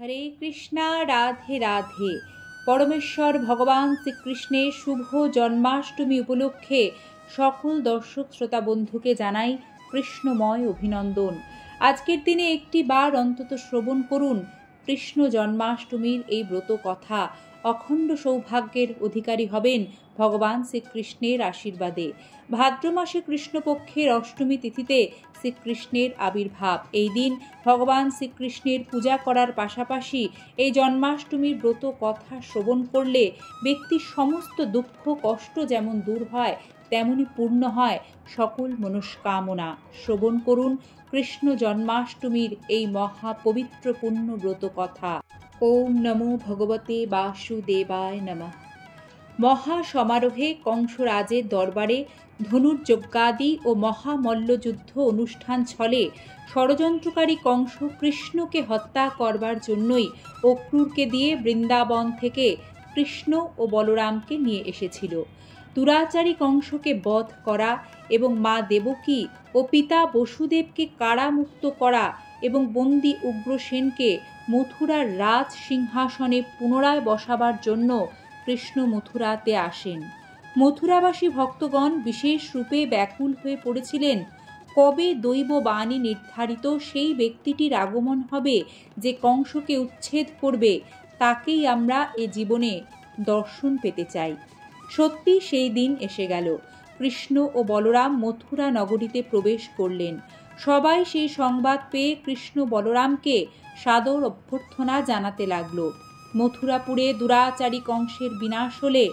হরে কৃষ্ণা রাধে রাধে। পরমেশ্বর ভগবান শ্রীকৃষ্ণের শুভ জন্মাষ্টমী উপলক্ষে সকল দর্শক শ্রোতা বন্ধুকে জানাই কৃষ্ণময় অভিনন্দন। আজকের দিনে একটি বার অন্তত শ্রবণ করুন কৃষ্ণ জন্মাষ্টমীর এই ব্রত কথা। অখণ্ড সৌভাগ্যের অধিকারী হবেন ভগবান শ্রীকৃষ্ণের আশীর্বাদে। ভাদ্র মাসে কৃষ্ণপক্ষের অষ্টমী তিথিতে শ্রীকৃষ্ণের আবির্ভাব। এই দিন ভগবান শ্রীকৃষ্ণের পূজা করার পাশাপাশি এই জন্মাষ্টমীর ব্রত কথা শ্রবণ করলে ব্যক্তির সমস্ত দুঃখ কষ্ট যেমন দূর হয় তেমনি পূর্ণ হয় সকল মনস্কামনা। শ্রবণ করুন কৃষ্ণ জন্মাষ্টমীর এই মহাপবিত্র পুণ্য ব্রত কথা। ওম নমো ভগবতে বাসুদেবায় নমঃ। মহাসমারোহে কংসরাজের দরবারে ধনুর্যজ্ঞাদি ও মহামল্লযুদ্ধ অনুষ্ঠান ছলে ষড়যন্ত্রকারী কংস কৃষ্ণকে হত্যা করবার জন্যই অক্রূরকে দিয়ে বৃন্দাবন থেকে কৃষ্ণ ও বলরামকে নিয়ে এসেছিল। দুরাচারী কংসকে বধ করা এবং মা দেবকী ও পিতা বসুদেবকে কারামুক্ত করা এবং বন্দী উগ্রসেনকে মথুরার রাজ সিংহাসনে পুনরায় বসাবার জন্য কৃষ্ণ মথুরাতে আসেন। মথুরাবাসী ভক্তগণ বিশেষ রূপে ব্যাকুল হয়ে পড়েছিলেন কবে দৈব বাণী নির্ধারিত সেই ব্যক্তিটির আগমন হবে যে কংসকে উচ্ছেদ করবে, তাকেই আমরা এ জীবনে দর্শন পেতে চাই। সত্যি সেই দিন এসে গেল। কৃষ্ণ ও বলরাম মথুরা নগরীতে প্রবেশ করলেন। সবাই সেই সংবাদ পেয়ে কৃষ্ণ বলরামকে সাদর অভ্যর্থনা জানাতে লাগল। মথুরাপুরে দুরাচারী কংসের বিনাশ হলে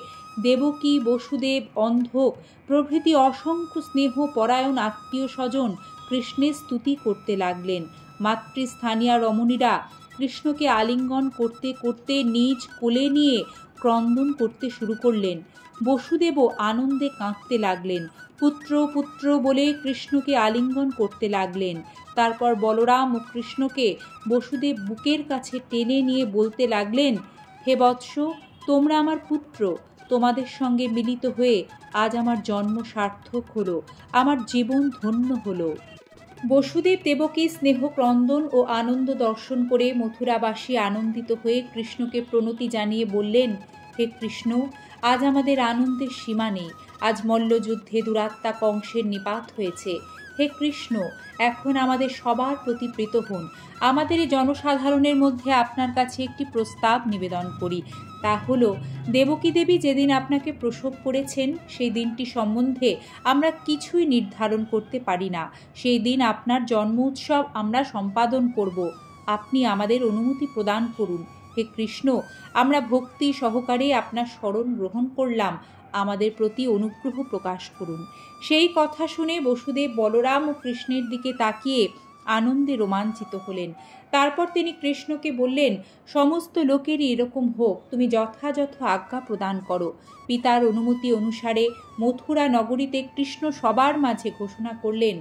দেবকী, বসুদেব, অন্ধক প্রভৃতি অসংখ্য স্নেহ পরায়ণ আত্মীয় স্বজন কৃষ্ণের স্তুতি করতে লাগলেন। মাতৃস্থানীয় রমণীরা কৃষ্ণকে আলিঙ্গন করতে করতে নিজ কোলে নিয়ে ক্রন্দন করতে শুরু করলেন। বসুদেবও আনন্দে কাঁদতে লাগলেন। পুত্র পুত্র বলে কৃষ্ণকে আলিঙ্গন করতে লাগলেন। তারপর বলরাম ও কৃষ্ণকে বসুদেব বুকের কাছে টেনে নিয়ে বলতে লাগলেন, হে বৎস, তোমরা আমার পুত্র, তোমাদের সঙ্গে মিলিত হয়ে আজ আমার জন্ম সার্থক হলো, আমার জীবন ধন্য হলো। বসুদেব দেবকী স্নেহ ক্রন্দন ও আনন্দ দর্শন করে মথুরাবাসী আনন্দিত হয়ে কৃষ্ণকে প্রণতি জানিয়ে বললেন, হে কৃষ্ণ, আজ আমাদের আনন্দের সীমা নেই। আজ মল্লযুদ্ধে দুরাত্মা কংসের নিপাত হয়েছে। হে কৃষ্ণ, এখন আমাদের সবার প্রতি প্রীত হন। আমাদের এই জনসাধারণের মধ্যে আপনার কাছে একটি প্রস্তাব নিবেদন করি। তা হলো, দেবকী দেবী যেদিন আপনাকে প্রসব করেছেন সেই দিনটি সম্বন্ধে আমরা কিছুই নির্ধারণ করতে পারি না। সেই দিন আপনার জন্ম উৎসব আমরা সম্পাদন করব। আপনি আমাদের অনুমতি প্রদান করুন। হে কৃষ্ণ, আমরা ভক্তি সহকারে আপনার শরণ গ্রহণ করলাম, আমাদের প্রতি অনুগ্রহ প্রকাশ করুন। সেই কথা শুনে বসুদেব বলরাম ও কৃষ্ণের দিকে তাকিয়ে আনন্দে রোমাঞ্চিত হলেন। তারপর তিনি কৃষ্ণকে বললেন, সমস্ত লোকেরই এরকম হোক, তুমি যথাযথ আজ্ঞা প্রদান করো। পিতার অনুমতি অনুসারে মথুরা নগরীতে কৃষ্ণ সবার মাঝে ঘোষণা করলেন,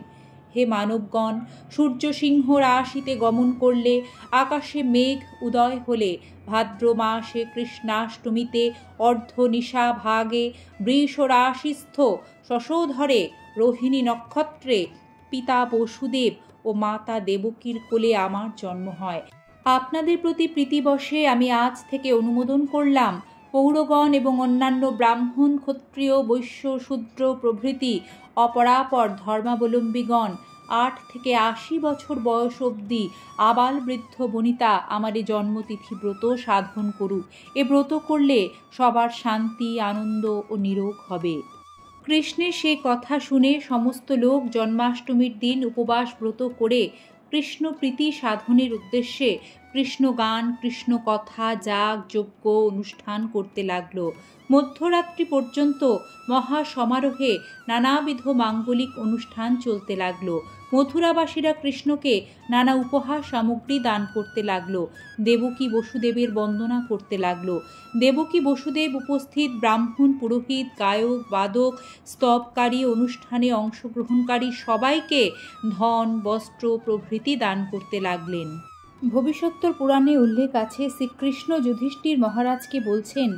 হে মানবগণ, সূর্য সিংহ রাশিতে গমন করলে, আকাশে মেঘ উদয় হলে, ভাদ্র মাসে কৃষ্ণাষ্টমীতে অর্ধনিশা ভাগে বৃষ রাশিস্থ শশধরে রোহিণী নক্ষত্রে পিতা বসুদেব ও মাতা দেবকীর কোলে আমার জন্ম হয়। আপনাদের প্রতি প্রীতিবশে আমি আজ থেকে অনুমোদন করলাম, পৌরগণ এবং অন্যান্য ব্রাহ্মণ, ক্ষত্রিয়, বৈশ্য, শূদ্র প্রভৃতি অপরাপর ধর্মাবলম্বীগণ 8 থেকে 80 বছর বয়স অবধি আবাল বৃদ্ধ বনিতা আমার এই জন্মতিথি ব্রত সাধন করুক। এ ব্রত করলে সবার শান্তি, আনন্দ ও নিরোগ হবে। কৃষ্ণের সে কথা শুনে সমস্ত লোক জন্মাষ্টমীর দিন উপবাস ব্রত করে কৃষ্ণ প্রীতি সাধনের উদ্দেশ্যে কৃষ্ণ গান, কৃষ্ণ কথা, যাগ যজ্ঞ অনুষ্ঠান করতে লাগল। মধ্যরাত্রি পর্যন্ত মহাসমারোহে নানাবিধ মাঙ্গলিক অনুষ্ঠান চলতে লাগল। মথুরাবাসীরা কৃষ্ণকে নানা উপহার সামগ্রী দান করতে লাগল। দেবকী বসুদেবের বন্দনা করতে লাগল। দেবকী বসুদেব উপস্থিত ব্রাহ্মণ, পুরোহিত, গায়ক, বাদক, স্তবকারী, অনুষ্ঠানে অংশগ্রহণকারী সবাইকে ধন, বস্ত্র প্রভৃতি দান করতে লাগলেন। ভবিষ্যত্তর পুরাণে উল্লেখ আছে, শ্রীকৃষ্ণ যুধিষ্ঠির মহারাজকে বলছেন,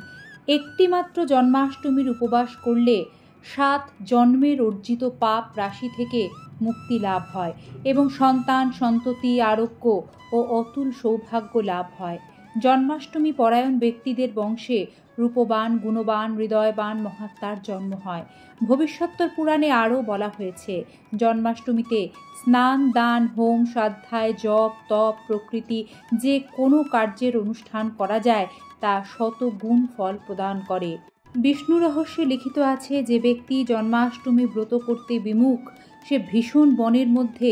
একটিমাত্র জন্মাষ্টমীর উপবাস করলে 7 জন্মের অর্জিত পাপ রাশি থেকে মুক্তি লাভ হয় এবং সন্তান সন্ততি আরোগ্য ও অতুল সৌভাগ্য লাভ হয়। জন্মাষ্টমী পরায়ণ ব্যক্তিদের বংশে রূপবান গুণবান হৃদয়বান মহাত্মার জন্ম হয়। ভবিষ্যত্তর পুরাণে আরও বলা হয়েছে, জন্মাষ্টমীতে স্নান দান হোম শ্রাদ্ধায় জপ তপ প্রকৃতি যে কোনো কার্যের অনুষ্ঠান করা যায় তা শত গুণ ফল প্রদান করে। বিষ্ণু রহস্যে লিখিত আছে, যে ব্যক্তি জন্মাষ্টমী ব্রত করতে বিমুখ সে ভীষণ বনের মধ্যে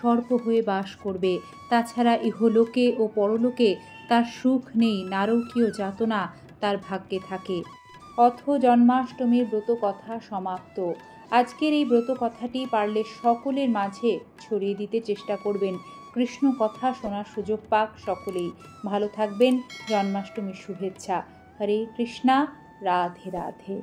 সর্প হয়ে বাস করবে। তাছাড়া ইহলোকে ও পরলোকে তার সুখ নেই, নারকীয় যাতনা তার ভাগ্যে থাকে। অথ জন্মাষ্টমীর ব্রত কথা সমাপ্ত। আজকের এই ব্রত কথাটি পারলে সকলের মাঝে ছড়িয়ে দিতে চেষ্টা করবেন। কৃষ্ণ কথা শোনার সুযোগ পাক সকলেই। ভালো থাকবেন। জন্মাষ্টমীর শুভেচ্ছা। হরে কৃষ্ণা। রাধে রাধে।